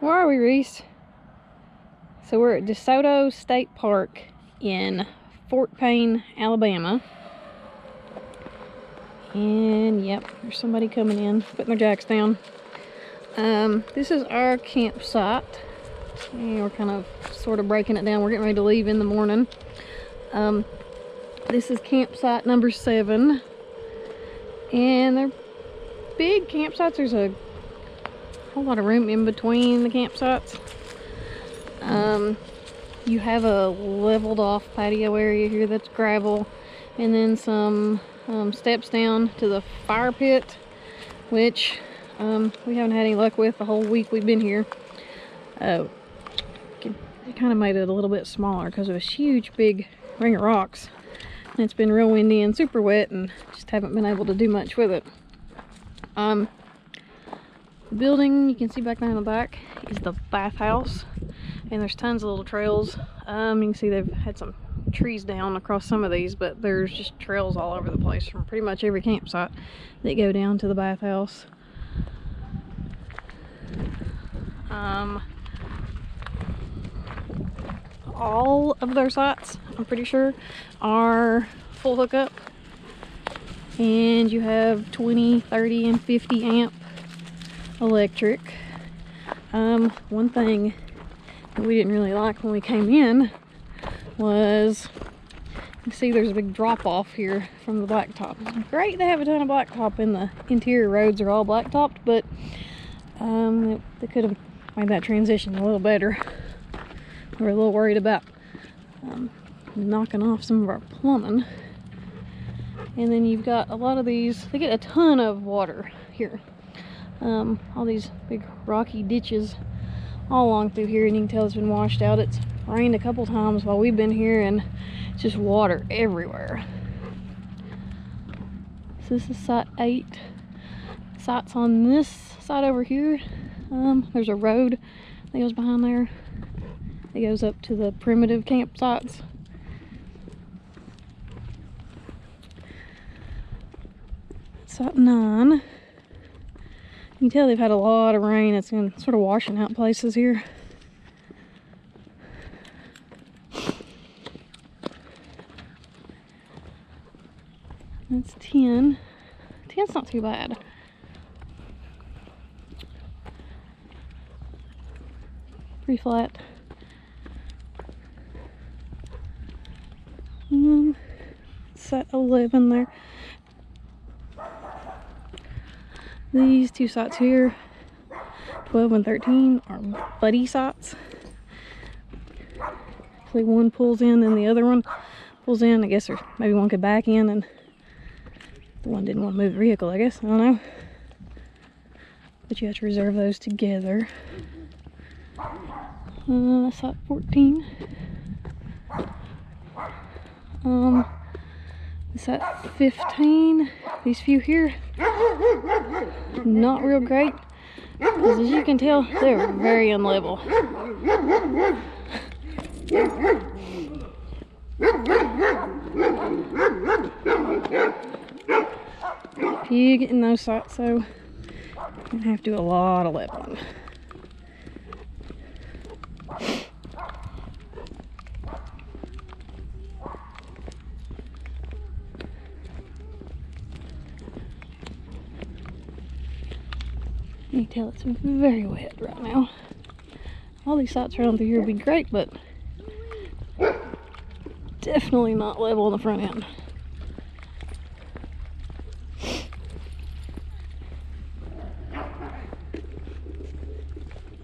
Where are we, Reese? So we're at DeSoto State Park in Fort Payne, Alabama. And yep, there's somebody coming in, putting their jacks down. This is our campsite. And we're kind of sort of breaking it down. We're getting ready to leave in the morning. This is campsite number 7. And they're big campsites. There's a whole lot of room in between the campsites. You have a leveled off patio area here that's gravel, and then some steps down to the fire pit, which we haven't had any luck with the whole week we've been here. They kind of made it a little bit smaller because of a huge big ring of rocks, and it's been real windy and super wet, and just haven't been able to do much with it. The building you can see back there in the back is the bathhouse, and there's tons of little trails. You can see they've had some trees down across some of these, but there's just trails all over the place from pretty much every campsite that go down to the bathhouse. All of their sites, I'm pretty sure, are full hookup, and you have 20, 30, and 50 amp electric. One thing that we didn't really like when we came in was, you see there's a big drop off here from the blacktop. It's great to have a ton of blacktop, and the interior roads are all blacktopped, but they could have made that transition a little better. We're a little worried about knocking off some of our plumbing. And then you've got a lot of these, they get a ton of water here. All these big rocky ditches all along through here, and you can tell it's been washed out. It's rained a couple times while we've been here, and it's just water everywhere. So this is site 8. Sites on this side over here. There's a road that goes behind there. It goes up to the primitive campsites. Site 9. You can tell they've had a lot of rain. It's been sort of washing out places here. That's 10. 10's not too bad. Pretty flat. Set 11 there. These two sites here, 12 and 13, are buddy sites. Actually, one pulls in and the other one pulls in. I guess there's maybe one could back in, and the one didn't want to move the vehicle, I guess. I don't know. But you have to reserve those together. Site 14. Site 15. These few here, not real great, because as you can tell, they're very unlevel. If you get in those sites, so you're gonna have to do a lot of leveling. You can tell it's very wet right now. All these sites around through here would be great, but definitely not level on the front end.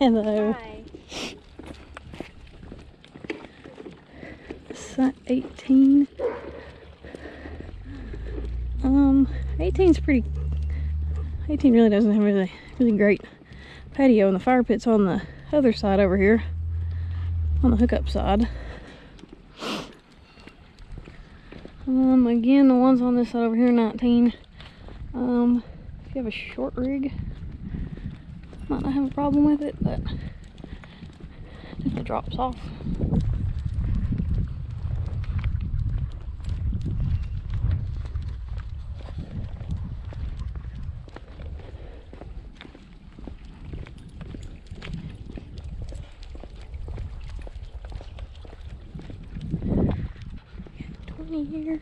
Hello. Hi. Site 18. 18's pretty. 18 really doesn't have really great patio, and the fire pit's on the other side over here, on the hookup side. Again, the ones on this side over here, 19. If you have a short rig, might not have a problem with it, but it definitely drops off. 20 here.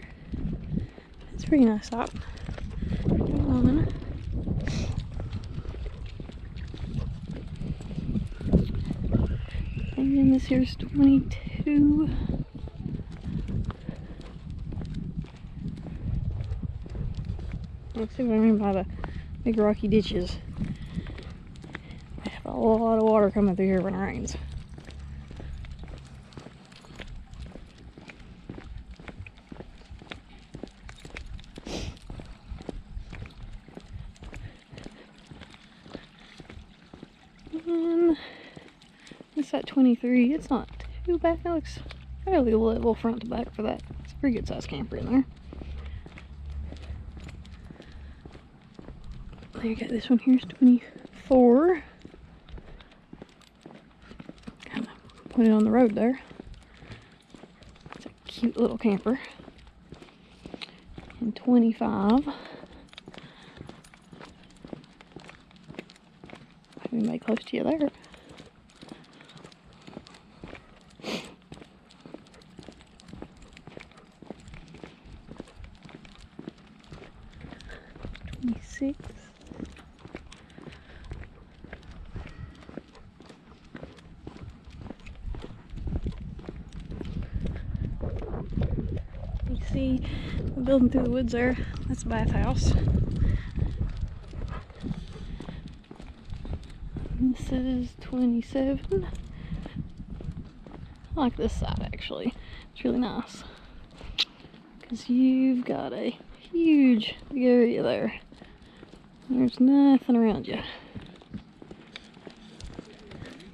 It's a pretty nice spot. 21. And then this here's 22. Let's see what I mean by the big rocky ditches. I have a lot of water coming through here when it rains. And it's at 23. It's not too bad. It looks fairly level front to back for that. It's a pretty good sized camper in there. There you go. This one here's 24. Kind of put it on the road there. It's a cute little camper. And 25. We may close to you there. $26. You see, we're building through the woods there. That's a bathhouse. This is 27. I like this side actually. It's really nice. Because you've got a huge big area there. There's nothing around you.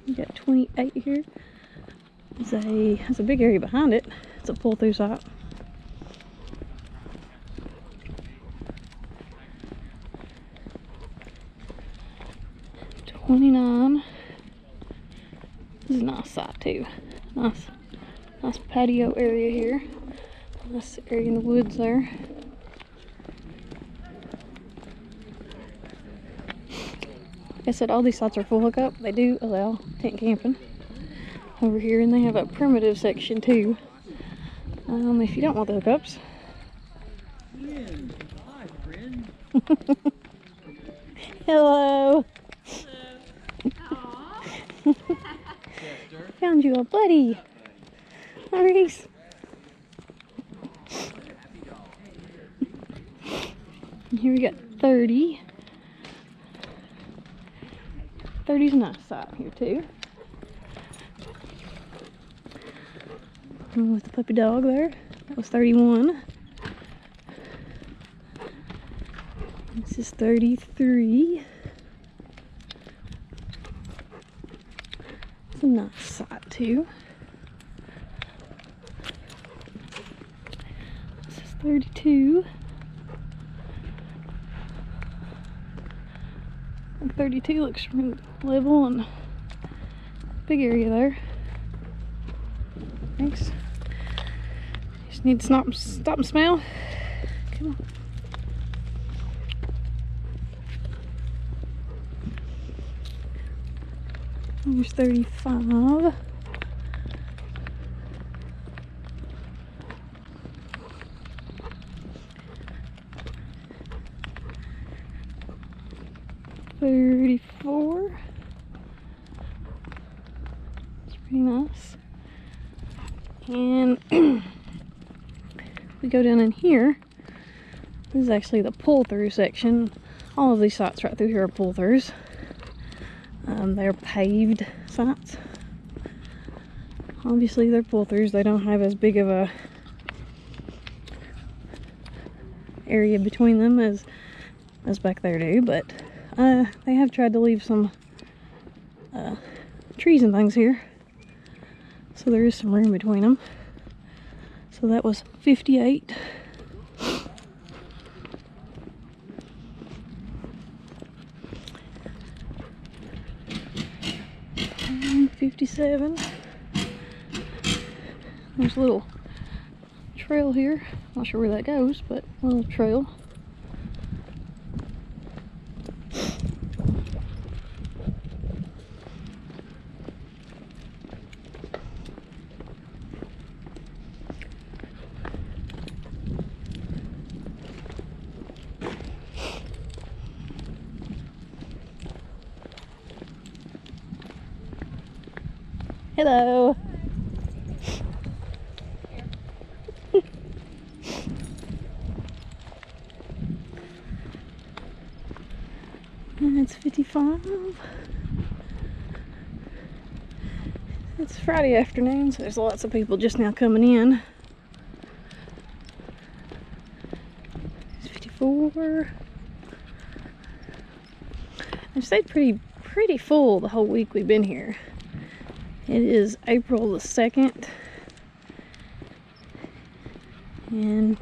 You got 28 here. There's a big area behind it. It's a pull-through site. $29. This is a nice site too. Nice patio area here. Nice area in the woods there. Like I said, all these sites are full hookup. They do allow tent camping over here, and they have a primitive section too. If you don't want the hookups. Hi, friend. Hello. Found you a buddy. Maurice. And here we got 30. 30's a nice side here too. And with the puppy dog there, that was 31. This is 33. It's a nice side too. This is 32. And 32 looks really level and big area there. Thanks. Just need to stop and smell. Come on. There's 35. $34. It's pretty nice. And we go down in here. This is actually the pull-through section. All of these sites right through here are pull-throughs. They're paved sites. Obviously they're pull-throughs. They don't have as big of a area between them as back there do, but they have tried to leave some trees and things here, so there is some room between them. So that was 58. 57. There's a little trail here. Not sure where that goes, but a little trail. Hello. And it's 55. It's Friday afternoon, so there's lots of people just now coming in. It's 54. I've stayed pretty full the whole week we've been here. It is April the 2nd. And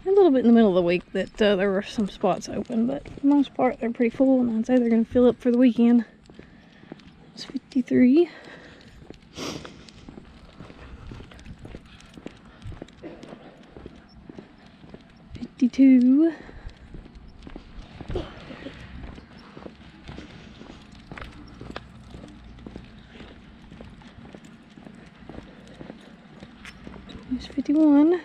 a little bit in the middle of the week that there were some spots open, but for the most part they're pretty full, and I'd say they're going to fill up for the weekend. It's 53. $52. There's 51.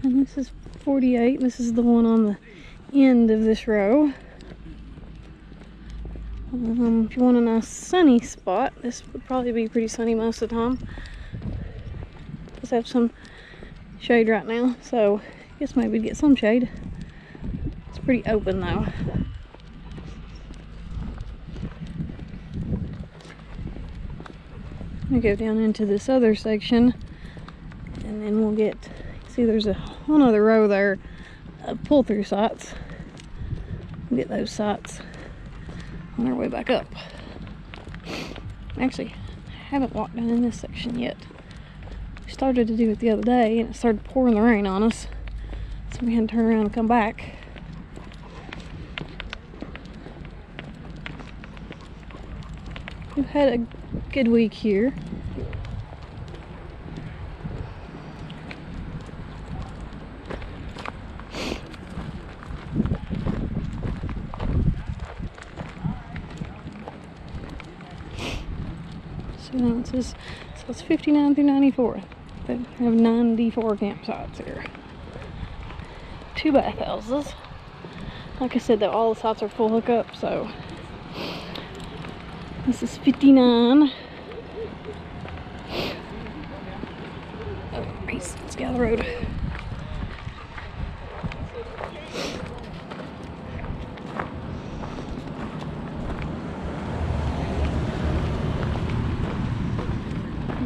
And this is 48. This is the one on the end of this row. If you want a nice sunny spot, this would probably be pretty sunny most of the time. Just have some shade right now, so I guess maybe get some shade. It's pretty open though. I'm gonna go down into this other section, and then we'll get. See, there's a whole other row there of pull-through sites. We'll get those sites on our way back up. Actually, I haven't walked down in this section yet. We started to do it the other day, and it started pouring the rain on us, so we had to turn around and come back. We've had a good week here. Ounces, so it's 59 through 94. They have 94 campsites here. 2 bathhouses. Like I said, though, all the sites are full hookup, so this is 59. Oh, race. Let's get out of the road.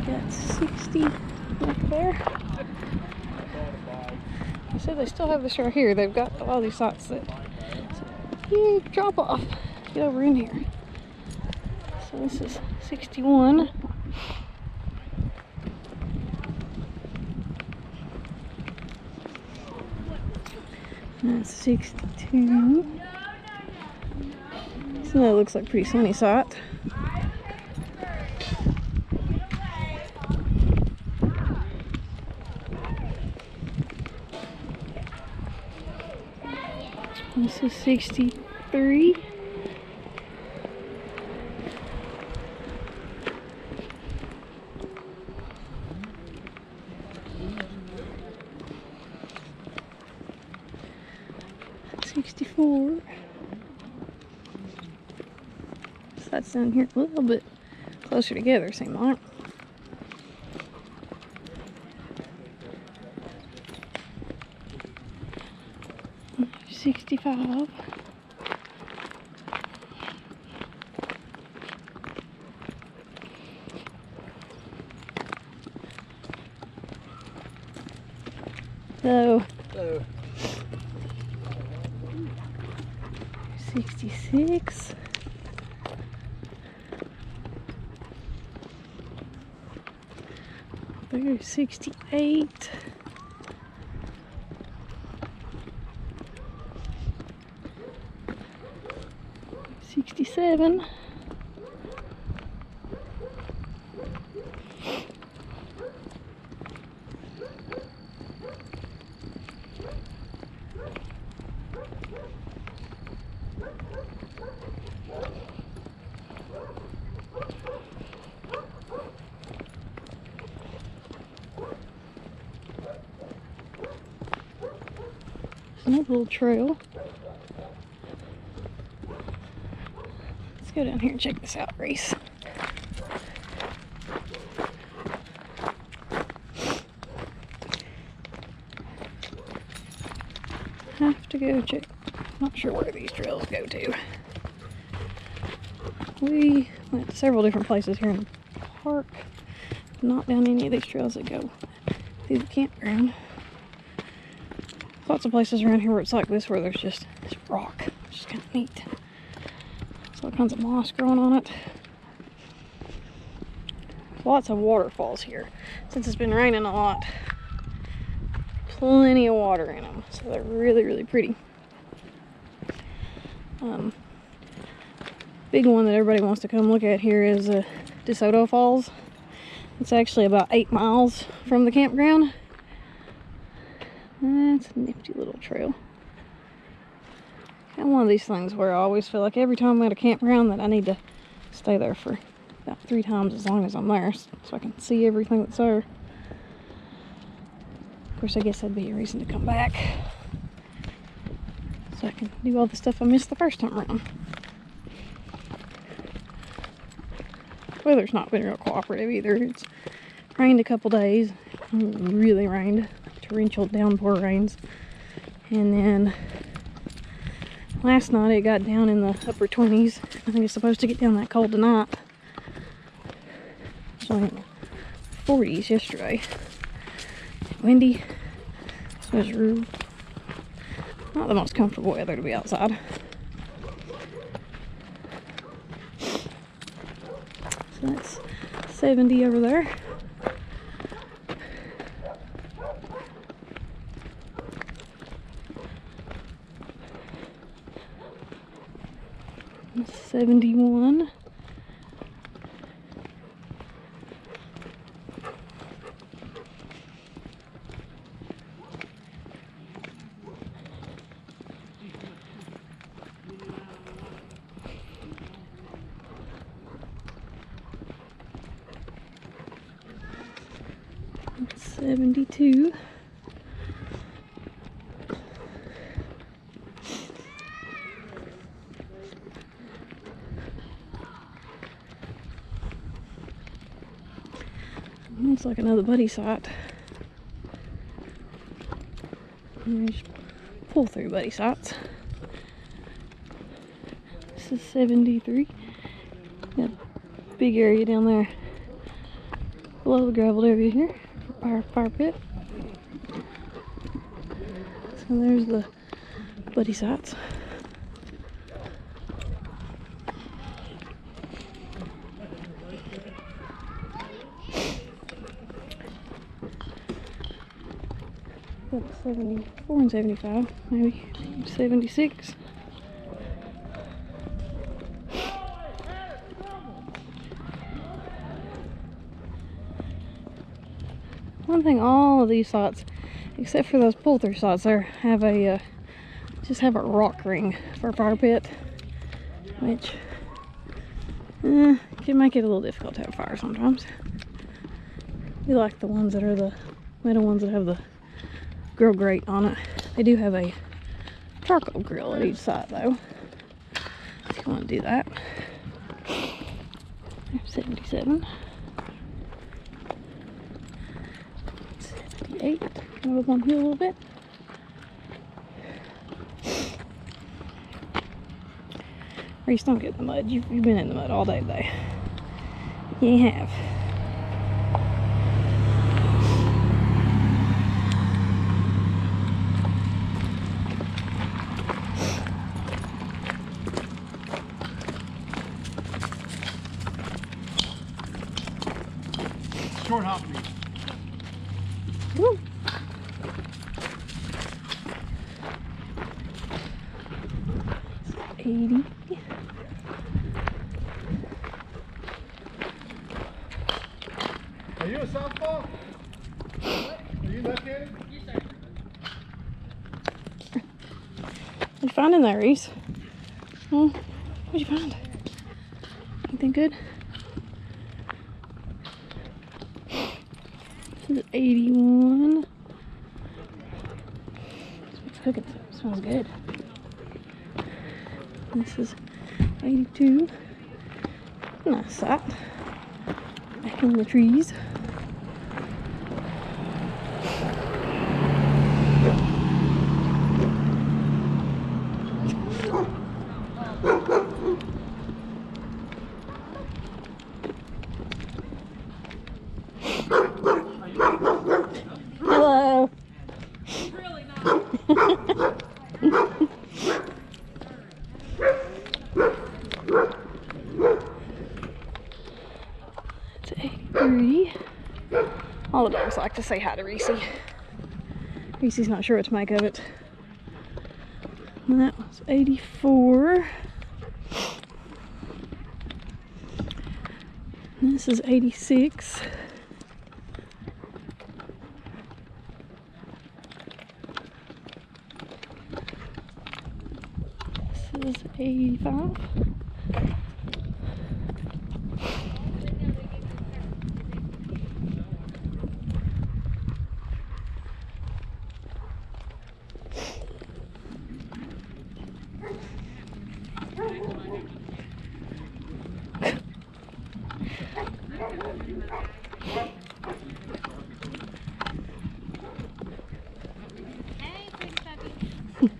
Got 60 up there. I said they still have this right here. They've got a lot of these sites that you drop off. Get over in here. So this is 61. That's 62. So that looks like a pretty sunny site. This is 63. That's down here a little bit closer together, seem like. $65. So, 66. There's 68. $67. Another little trail. Let's go down here and check this out, Reese. Have to go check. Not sure where these trails go to. We went to several different places here in the park. Not down any of these trails that go through the campground. Lots of places around here where it's like this, where there's just this rock, which is kind of neat. There's all kinds of moss growing on it. Lots of waterfalls here. Since it's been raining a lot, plenty of water in them, so they're really, really pretty. Big one that everybody wants to come look at here is DeSoto Falls. It's actually about 8 miles from the campground. That's a nifty little trail. Kind of one of these things where I always feel like every time I'm at a campground that I need to stay there for about 3 times as long as I'm there, so I can see everything that's there. Of course, I guess that'd be a reason to come back, so I can do all the stuff I missed the first time around. Weather's not been real cooperative either. It's rained a couple days. Really rained. Torrential downpour rains. And then last night it got down in the upper 20s. I think it's supposed to get down that cold tonight. It was only in the 40s yesterday. Windy. So it was not the most comfortable weather to be outside. So that's 70 over there. That's 71. That's 72. Looks like another buddy site. There's pull through buddy sites. This is 73. Got a big area down there below the gravel area here for fire pit. So there's the buddy sites. About 74 and 75, maybe 76. One thing, all of these sites, except for those pull-through sites, there have a just have a rock ring for a fire pit, which can make it a little difficult to have fire sometimes. We like the ones that are the metal ones that have the grill grate on it. They do have a charcoal grill at each side though, if you want to do that. 77. 78. Go up on here a little bit. Reese, don't get in the mud. You've been in the mud all day today. You have. Short hop me. 80. Are you a softball? What? Are you left-handed? What you find in there, Reese? What'd you find? Anything good? This is 81. It's cooking. Smells good. This is 82. Nice sight. Back in the trees. Hello. Really not. It's 83. All the dogs like to say hi to Reese. Reese's not sure what to make of it. And that was 84. And this is 86. This is 85.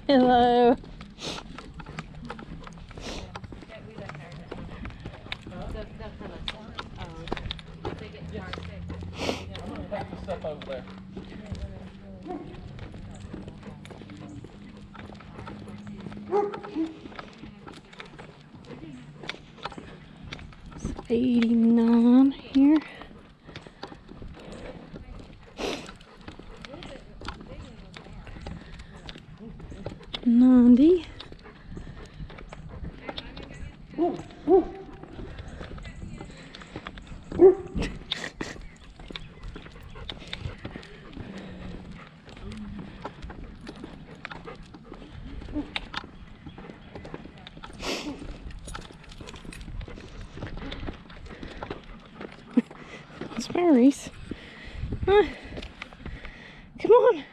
Hello. Pack the stuff over there. It's 89 here. $90. What's my Reese? Huh? Come on.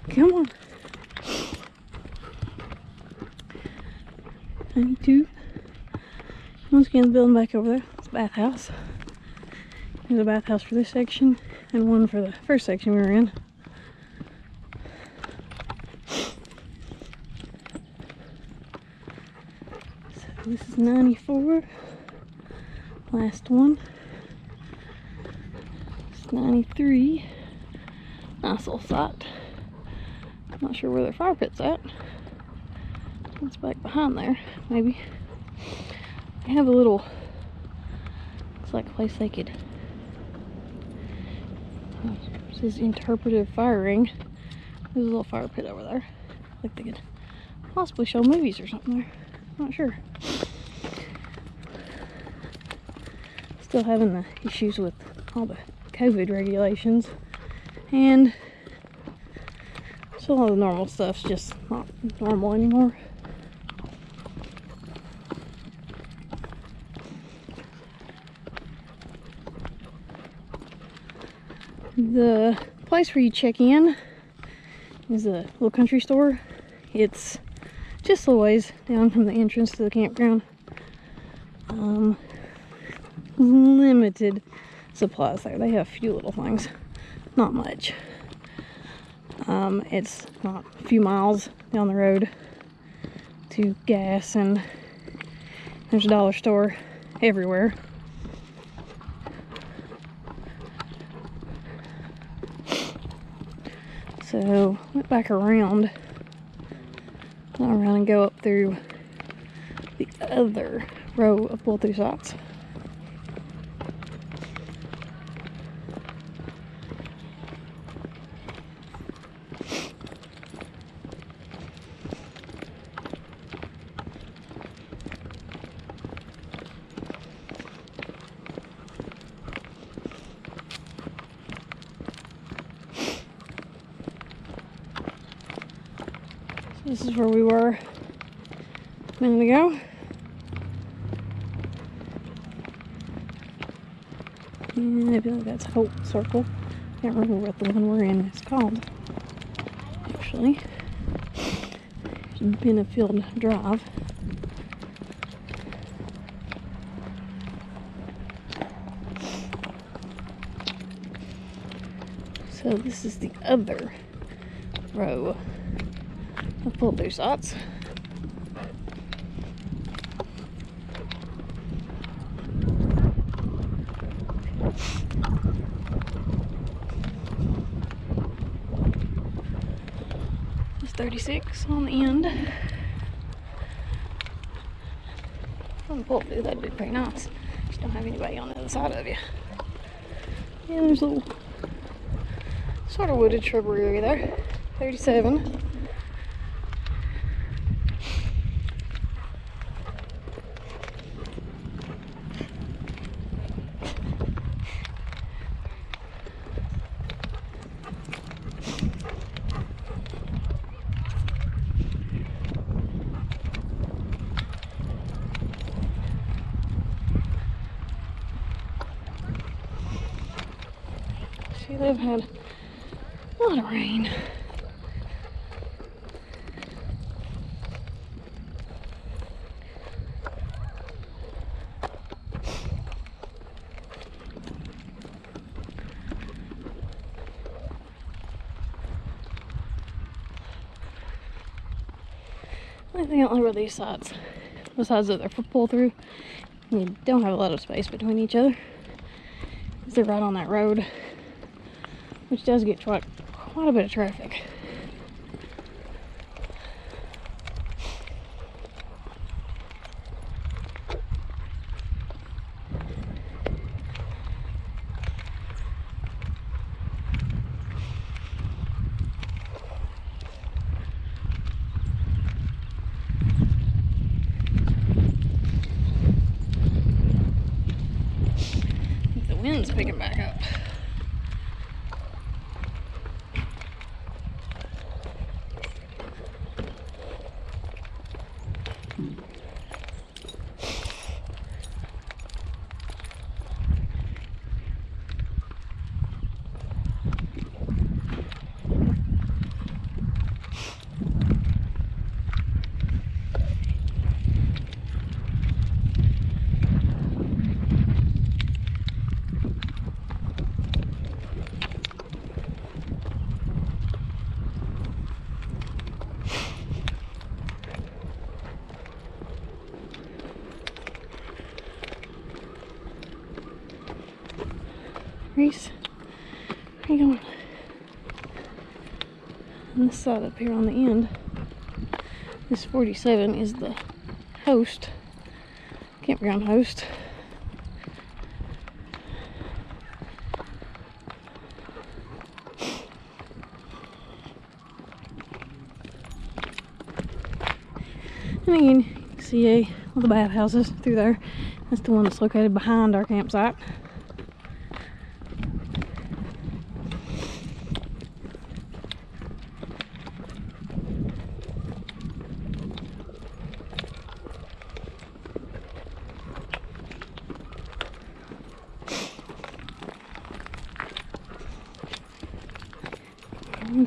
Come on. 92. Once again, the building back over there. It's a bathhouse. There's a bathhouse for this section and one for the first section we were in. So this is 94. Last one. It's 93. Nice little site. I'm not sure where their fire pit's at. It's back behind there, maybe. They have a little, looks like a place they could, it says interpretive firing. There's a little fire pit over there. Like they could possibly show movies or something there. I'm not sure. Still having the issues with all the COVID regulations. And so all the normal stuff's just not normal anymore. The place where you check in is a little country store. It's just a ways down from the entrance to the campground. Limited supplies there. They have a few little things, not much. It's not a few miles down the road to gas, and there's a dollar store everywhere. So went back around and go up through the other row of pull-through sites. This is where we were a minute ago. And I feel like that's Hope Circle. Can't remember what the one we're in is called. Actually, Benefield Drive. So this is the other row of pull through slots. There's 36 on the end. On the pull through, that'd be pretty nice. Just don't have anybody on the other side of you. Yeah, there's a little sort of wooded shrubbery area there. 37. See, they've had a lot of rain. I think only where these sides, besides that they're for pull through, you don't have a lot of space between each other. They're right on that road, which does get quite a bit of traffic. The wind's picking back up. Reese, where you going? On this side up here on the end, this 47 is the host, campground host. And again, you can see all the bathhouses through there. That's the one that's located behind our campsite.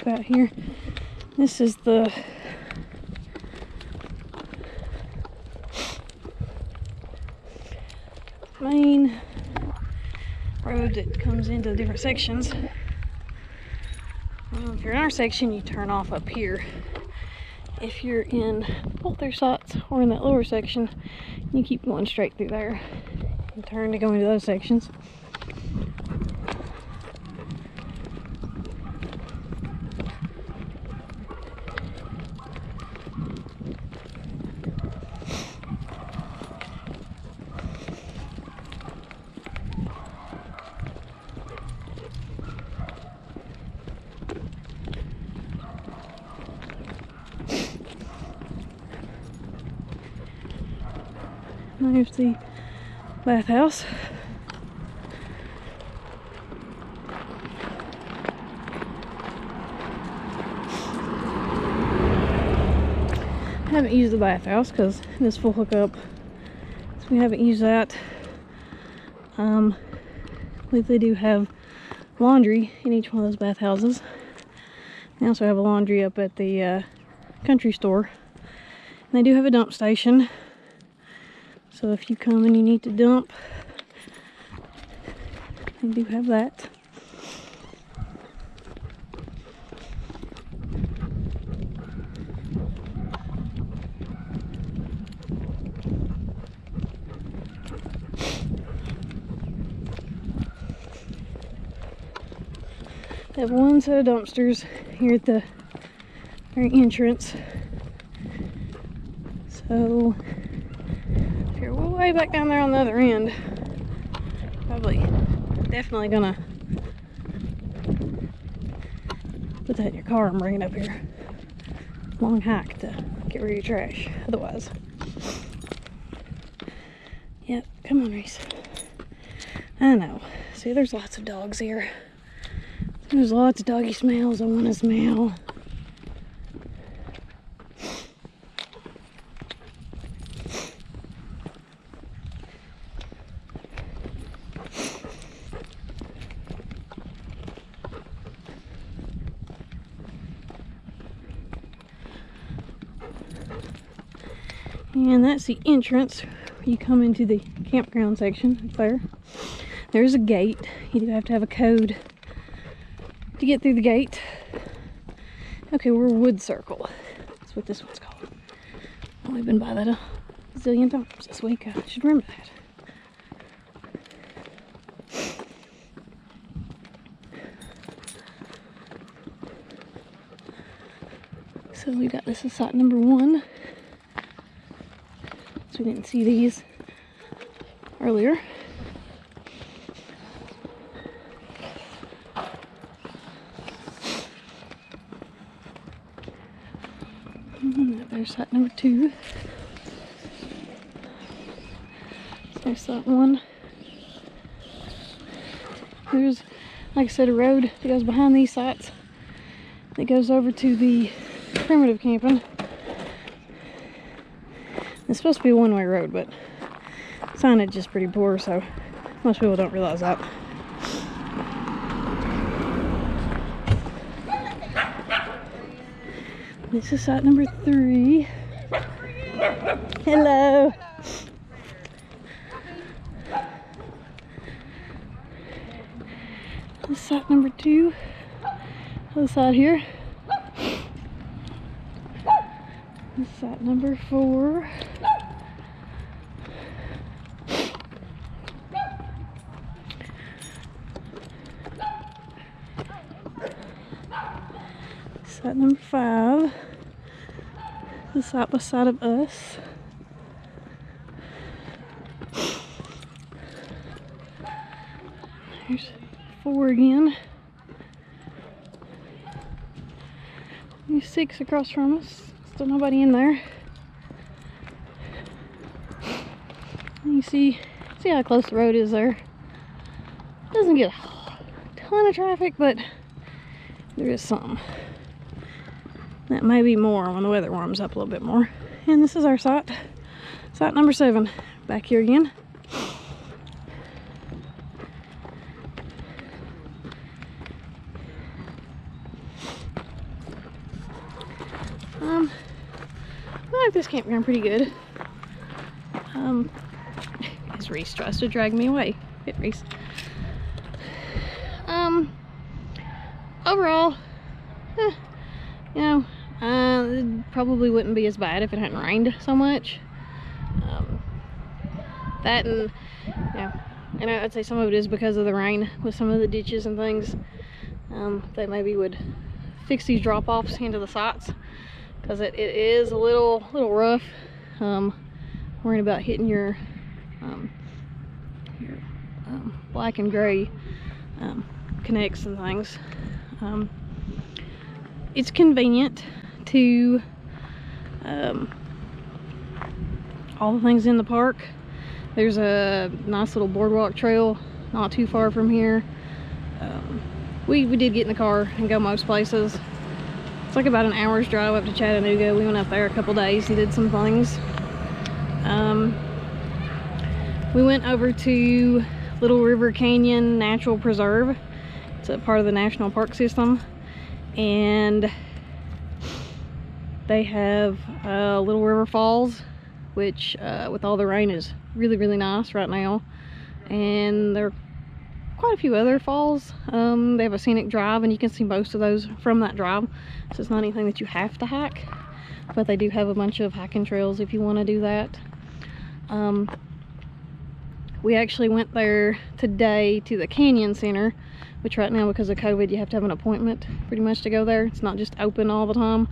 About here, this is the main road that comes into the different sections. If you're in our section, you turn off up here. If you're in both their sites or in that lower section, you keep going straight through there and turn to go into those sections. There's the bathhouse. haven't used the bathhouse because this full hookup, so we haven't used that. They do have laundry in each one of those bathhouses. They also have a laundry up at the country store. And they do have a dump station. So if you come and you need to dump, they do have that. They have one set of dumpsters here at the very entrance. So if you're way back down there on the other end, definitely gonna put that in your car and bring it up here. Long hike to get rid of your trash otherwise. Yep, come on, Reese. I know. See, there's lots of dogs here. There's lots of doggy smells I want to smell. And that's the entrance. You come into the campground section up there. There's a gate. You do have to have a code to get through the gate. Okay, we're Wood Circle. That's what this one's called. Oh, we've been by that a zillion times this week. I should remember that. So we got this is site number 1. So we didn't see these earlier. There's site number 2. There's site 1. There's, like I said, a road that goes behind these sites that goes over to the primitive camping. It's supposed to be a one-way road, but signage is pretty poor, so most people don't realize that. This is site number 3. Hello. This is site number 2. Other side here. This is site number 4. Site number 5. The side by side of us. There's 4 again. There's 6 across from us. Still nobody in there. And you see how close the road is there. Doesn't get a ton of traffic, but there is some. That may be more when the weather warms up a little bit more. And this is our site. Site number 7. Back here again. I like this campground pretty good. As Reese tries to drag me away. Hit Reese. Overall, you know, it probably wouldn't be as bad if it hadn't rained so much. That and, and I'd say some of it is because of the rain with some of the ditches and things. They maybe would fix these drop-offs into the sites, because it is a little rough. Worrying about hitting your black and gray connects and things. It's convenient to all the things in the park. There's a nice little boardwalk trail not too far from here. We did get in the car and go most places. It's like about an hour's drive up to Chattanooga. We went up there a couple days and did some things. We went over to Little River Canyon Natural Preserve. It's a part of the national park system, and they have Little River Falls, which with all the rain is really, really nice right now. And there are quite a few other falls. They have a scenic drive, and you can see most of those from that drive, so it's not anything that you have to hike, but they do have a bunch of hiking trails if you want to do that. We actually went there today to the Canyon Center, which right now, because of COVID, you have to have an appointment pretty much to go there. It's not just open all the time.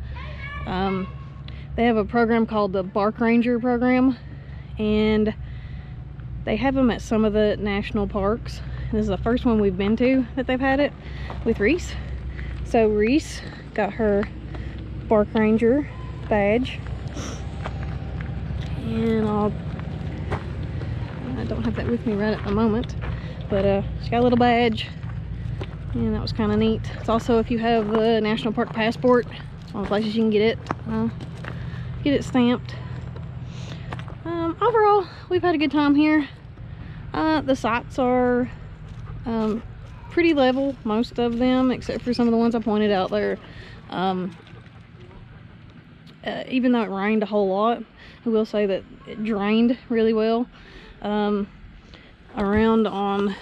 They have a program called the Bark Ranger program, and they have them at some of the national parks. This is the first one we've been to that they've had it with Reese. So Reese got her Bark Ranger badge, and I don't have that with me right at the moment, but she got a little badge, and that was kind of neat. It's also, if you have the national park passport, it's one of the places you can get it stamped. Overall, we've had a good time here. The sites are pretty level, most of them, except for some of the ones I pointed out there. Even though it rained a whole lot, I will say that it drained really well. Around on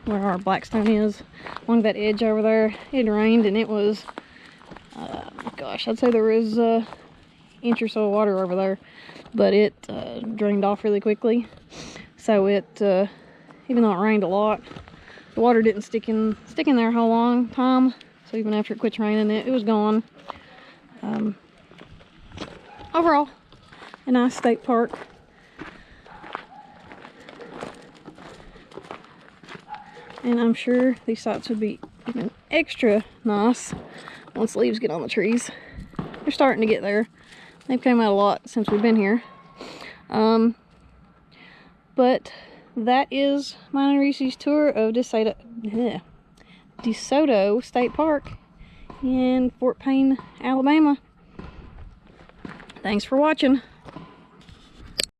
where our Blackstone is, along that edge over there, it rained, and it was, gosh, I'd say there was an inch or so of water over there, but it drained off really quickly. So it, even though it rained a lot, the water didn't stick in there a whole long time. So even after it quits raining, it was gone. Overall, a nice state park. And I'm sure these sites would be even extra nice once leaves get on the trees. They're starting to get there. They've come out a lot since we've been here. But that is mine and Reese's tour of DeSoto State Park in Fort Payne, Alabama. Thanks for watching.